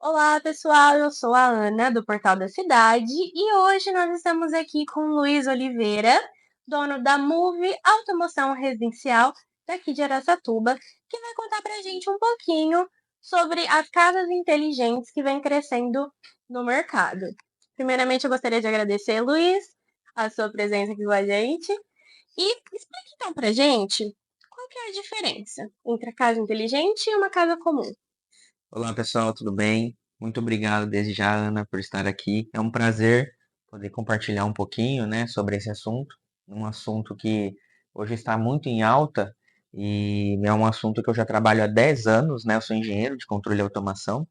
Olá, pessoal. Eu sou a Ana, do Portal da Cidade, e hoje nós estamos aqui com o Luiz Oliveira, dono da Move Automoção Residencial daqui de Araçatuba, que vai contar pra gente um pouquinho sobre as casas inteligentes que vem crescendo no mercado. Primeiramente, eu gostaria de agradecer, Luiz, a sua presença aqui com a gente. E explique então pra gente qual que é a diferença entre a casa inteligente e uma casa comum. Olá pessoal, tudo bem? Muito obrigado desde já, Ana, por estar aqui. É um prazer poder compartilhar um pouquinho, né, sobre esse assunto, um assunto que hoje está muito em alta e é um assunto que eu já trabalho há 10 anos, né? Eu sou engenheiro de controle e automação,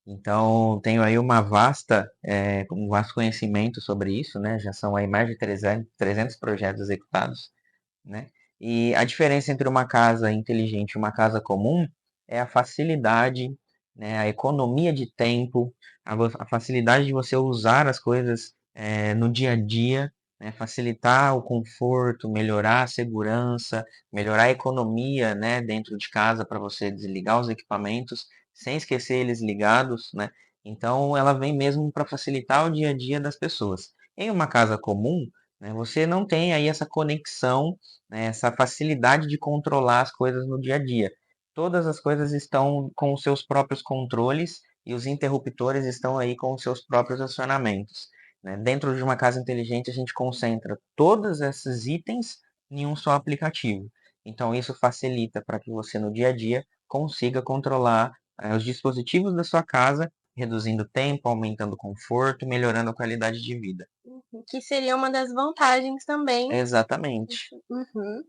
então tenho aí um vasto conhecimento sobre isso, né? Já são aí mais de 300 projetos executados, né? E a diferença entre uma casa inteligente e uma casa comum é a facilidade, né, a economia de tempo, a facilidade de você usar as coisas no dia a dia, né, facilitar o conforto, melhorar a segurança, melhorar a economia, né, dentro de casa para você desligar os equipamentos sem esquecer eles ligados, né? Então ela vem mesmo para facilitar o dia a dia das pessoas. Em uma casa comum, né, você não tem aí essa conexão, né, essa facilidade de controlar as coisas no dia a dia. Todas as coisas estão com os seus próprios controles e os interruptores estão aí com os seus próprios acionamentos, né? Dentro de uma casa inteligente, a gente concentra todos esses itens em um só aplicativo. Então, isso facilita para que você, no dia a dia, consiga controlar os dispositivos da sua casa, reduzindo tempo, aumentando o conforto, melhorando a qualidade de vida. Que seria uma das vantagens também. Exatamente. Uhum,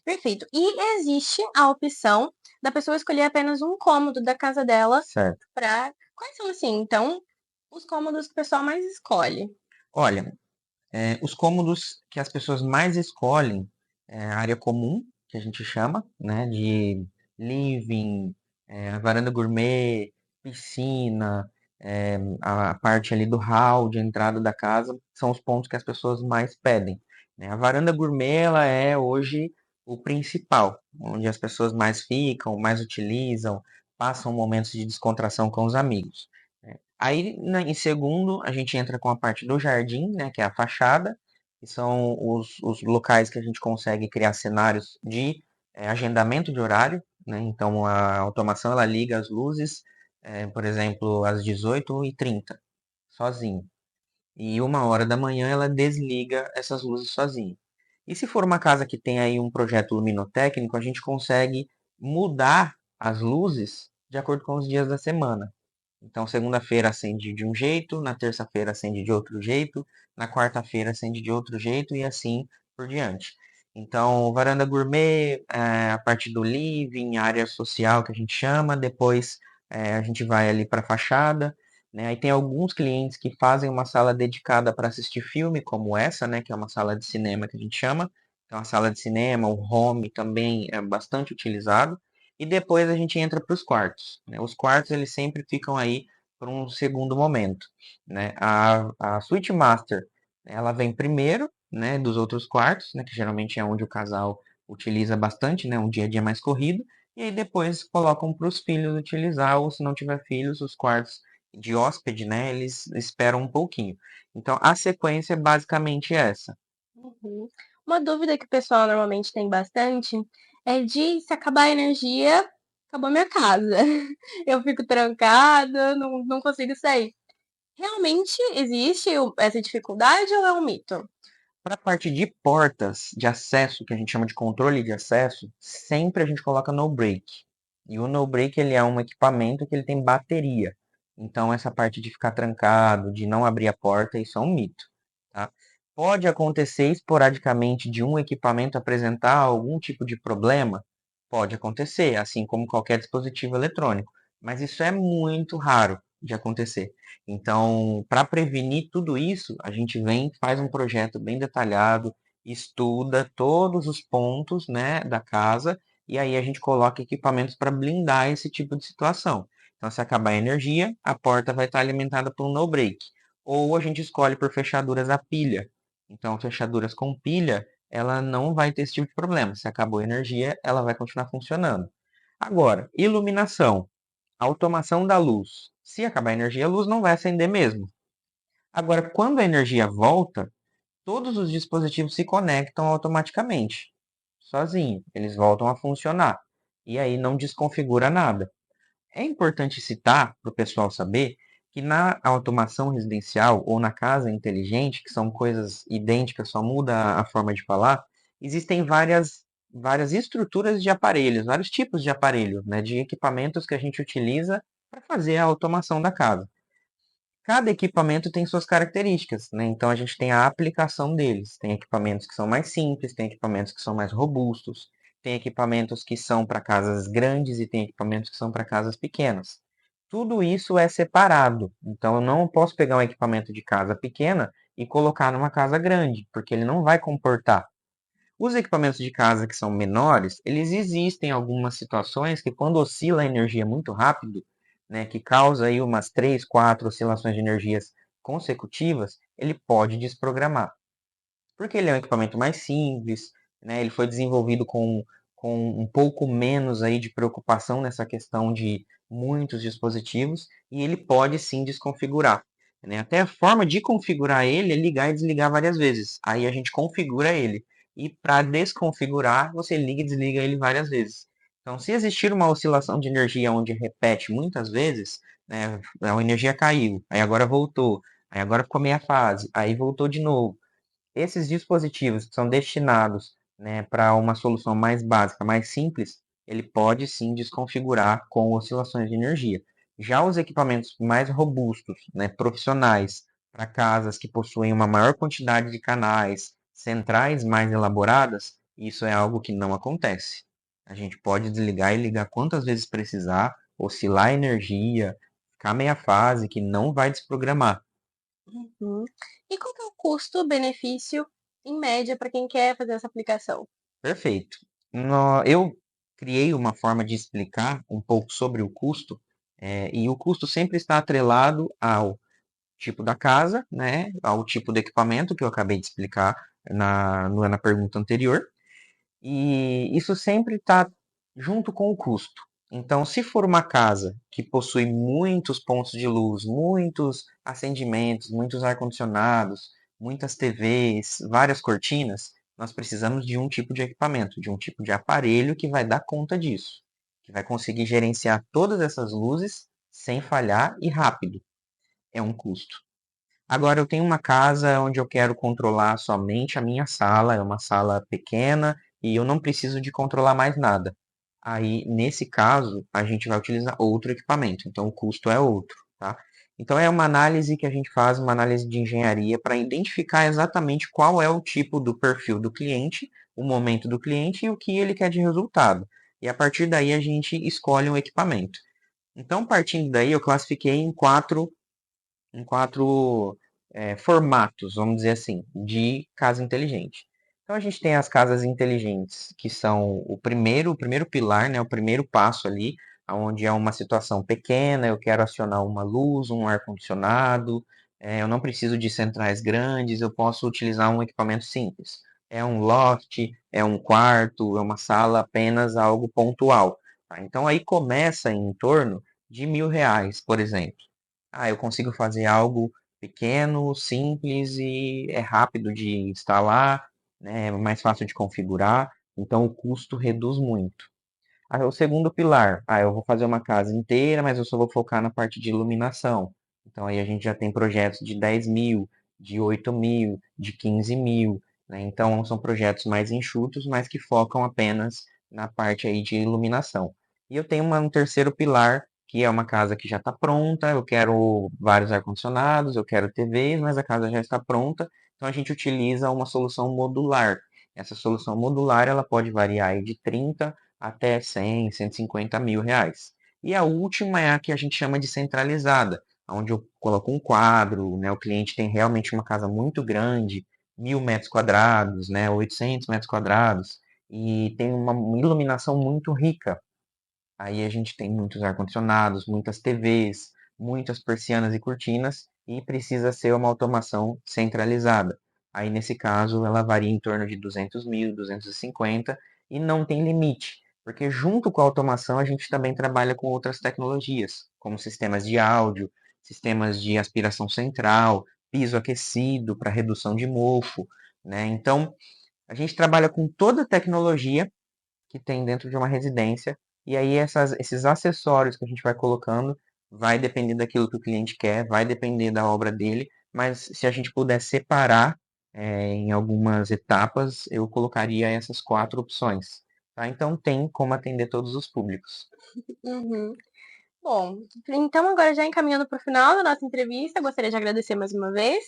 perfeito. E existe a opção da pessoa escolher apenas um cômodo da casa dela Certo. para. Quais são, assim, então, os cômodos que o pessoal mais escolhe? Olha, os cômodos que as pessoas mais escolhem é a área comum, que a gente chama, né, de living, varanda gourmet, piscina, a parte ali do hall de entrada da casa, são os pontos que as pessoas mais pedem, né? A varanda gourmet, ela é hoje o principal, onde as pessoas mais ficam, mais utilizam, passam momentos de descontração com os amigos, né? Aí, em segundo, a gente entra com a parte do jardim, né, que é a fachada, que são os locais que a gente consegue criar cenários de agendamento de horário, né? Então, a automação ela liga as luzes, por exemplo, às 18h30, sozinho. E 1h da manhã ela desliga essas luzes sozinha. E se for uma casa que tem aí um projeto luminotécnico, a gente consegue mudar as luzes de acordo com os dias da semana. Então, segunda-feira acende de um jeito, na terça-feira acende de outro jeito, na quarta-feira acende de outro jeito e assim por diante. Então, varanda gourmet, a parte do living, a área social que a gente chama, depois a gente vai ali para a fachada, né? Aí tem alguns clientes que fazem uma sala dedicada para assistir filme, como essa, né? Que é uma sala de cinema que a gente chama. Então, a sala de cinema, o home também é bastante utilizado. E depois a gente entra para os quartos, né? Os quartos eles sempre ficam aí por um segundo momento, né? A Suite Master, ela vem primeiro, né, dos outros quartos, né, que geralmente é onde o casal utiliza bastante, né, um dia a dia mais corrido, e aí depois colocam para os filhos utilizar, ou se não tiver filhos, os quartos de hóspede, né, eles esperam um pouquinho. Então a sequência é basicamente essa. Uhum. Uma dúvida que o pessoal normalmente tem bastante é de se acabar a energia, acabou minha casa. Eu fico trancada, não consigo sair. Realmente existe essa dificuldade ou é um mito? Para a parte de portas de acesso, que a gente chama de controle de acesso, sempre a gente coloca no break. E o no break ele é um equipamento que ele tem bateria. Então essa parte de ficar trancado, de não abrir a porta, isso é um mito, tá? Pode acontecer esporadicamente de um equipamento apresentar algum tipo de problema? Pode acontecer, assim como qualquer dispositivo eletrônico, mas isso é muito raro de acontecer. Então, para prevenir tudo isso, a gente vem, faz um projeto bem detalhado, estuda todos os pontos, né, da casa e aí a gente coloca equipamentos para blindar esse tipo de situação. Então, se acabar a energia, a porta vai estar alimentada por um no-break. Ou a gente escolhe por fechaduras a pilha. Então, fechaduras com pilha, ela não vai ter esse tipo de problema. Se acabou a energia, ela vai continuar funcionando. Agora, iluminação, automação da luz. Se acabar a energia, a luz não vai acender mesmo. Agora, quando a energia volta, todos os dispositivos se conectam automaticamente, sozinho. Eles voltam a funcionar. E aí não desconfigura nada. É importante citar para o pessoal saber que na automação residencial ou na casa inteligente, que são coisas idênticas, só muda a forma de falar, existem várias estruturas de aparelhos, vários tipos de aparelho, né, de equipamentos que a gente utiliza para fazer a automação da casa. Cada equipamento tem suas características, né? Então a gente tem a aplicação deles. Tem equipamentos que são mais simples, tem equipamentos que são mais robustos, tem equipamentos que são para casas grandes e tem equipamentos que são para casas pequenas. Tudo isso é separado. Então eu não posso pegar um equipamento de casa pequena e colocar numa casa grande, porque ele não vai comportar. Os equipamentos de casa que são menores, eles existem algumas situações que quando oscila a energia muito rápido, né, que causa aí umas 3, 4 oscilações de energias consecutivas, ele pode desprogramar. Porque ele é um equipamento mais simples, né? Ele foi desenvolvido com um pouco menos aí de preocupação nessa questão de muitos dispositivos e ele pode sim desconfigurar. Né? Até a forma de configurar ele é ligar e desligar várias vezes. Aí a gente configura ele. E para desconfigurar, você liga e desliga ele várias vezes. Então, se existir uma oscilação de energia onde repete muitas vezes, né, a energia caiu, aí agora voltou, aí agora ficou meia fase, aí voltou de novo. Esses dispositivos que são destinados, né, para uma solução mais básica, mais simples, ele pode sim desconfigurar com oscilações de energia. Já os equipamentos mais robustos, né, profissionais, para casas que possuem uma maior quantidade de canais, centrais mais elaboradas, isso é algo que não acontece. A gente pode desligar e ligar quantas vezes precisar, oscilar a energia, ficar meia fase, que não vai desprogramar. Uhum. E qual que é o custo-benefício, em média, para quem quer fazer essa aplicação? Perfeito. Eu criei uma forma de explicar um pouco sobre o custo, e o custo sempre está atrelado ao tipo da casa, né, ao tipo do equipamento que eu acabei de explicar na pergunta anterior, e isso sempre está junto com o custo. Então, se for uma casa que possui muitos pontos de luz, muitos acendimentos, muitos ar-condicionados, muitas TVs, várias cortinas, nós precisamos de um tipo de equipamento, de um tipo de aparelho que vai dar conta disso, que vai conseguir gerenciar todas essas luzes sem falhar e rápido. É um custo. Agora, eu tenho uma casa onde eu quero controlar somente a minha sala, é uma sala pequena e eu não preciso de controlar mais nada. Aí, nesse caso, a gente vai utilizar outro equipamento, então o custo é outro, tá? Então, é uma análise que a gente faz, uma análise de engenharia para identificar exatamente qual é o tipo do perfil do cliente, o momento do cliente e o que ele quer de resultado. E a partir daí a gente escolhe um equipamento. Então, partindo daí, eu classifiquei em quatro formatos, vamos dizer assim, de casa inteligente. Então a gente tem as casas inteligentes, que são o primeiro pilar, né, o primeiro passo ali, onde é uma situação pequena, eu quero acionar uma luz, um ar-condicionado, eu não preciso de centrais grandes, eu posso utilizar um equipamento simples. É um loft, é um quarto, é uma sala, apenas algo pontual. Tá? Então aí começa em torno de R$ 1.000, por exemplo. Eu consigo fazer algo pequeno, simples e é rápido de instalar, né, é mais fácil de configurar, então o custo reduz muito. Aí, o segundo pilar, eu vou fazer uma casa inteira, mas eu só vou focar na parte de iluminação. Então aí a gente já tem projetos de 10.000, de 8.000, de 15.000, né? Então são projetos mais enxutos, mas que focam apenas na parte aí de iluminação. E eu tenho um terceiro pilar, que é uma casa que já está pronta, eu quero vários ar-condicionados, eu quero TVs, mas a casa já está pronta, então a gente utiliza uma solução modular. Essa solução modular ela pode variar aí de 30 até 100, 150 mil reais. E a última é a que a gente chama de centralizada, onde eu coloco um quadro, né? O cliente tem realmente uma casa muito grande, 1.000 metros quadrados, né? 800 metros quadrados, e tem uma iluminação muito rica. Aí a gente tem muitos ar-condicionados, muitas TVs, muitas persianas e cortinas, e precisa ser uma automação centralizada. Aí nesse caso ela varia em torno de 200.000, 250, e não tem limite. porque junto com a automação a gente também trabalha com outras tecnologias, como sistemas de áudio, sistemas de aspiração central, piso aquecido para redução de mofo, né? Então, a gente trabalha com toda a tecnologia que tem dentro de uma residência, e aí esses acessórios que a gente vai colocando vai depender daquilo que o cliente quer, vai depender da obra dele, mas se a gente puder separar em algumas etapas, eu colocaria essas 4 opções. Tá? Então tem como atender todos os públicos. Uhum. Bom, então agora já encaminhando para o final da nossa entrevista, gostaria de agradecer mais uma vez.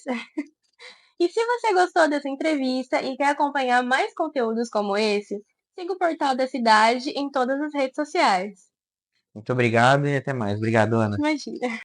E se você gostou dessa entrevista e quer acompanhar mais conteúdos como esse, siga o Portal da Cidade em todas as redes sociais. Muito obrigado e até mais. Obrigado, Ana. Imagina!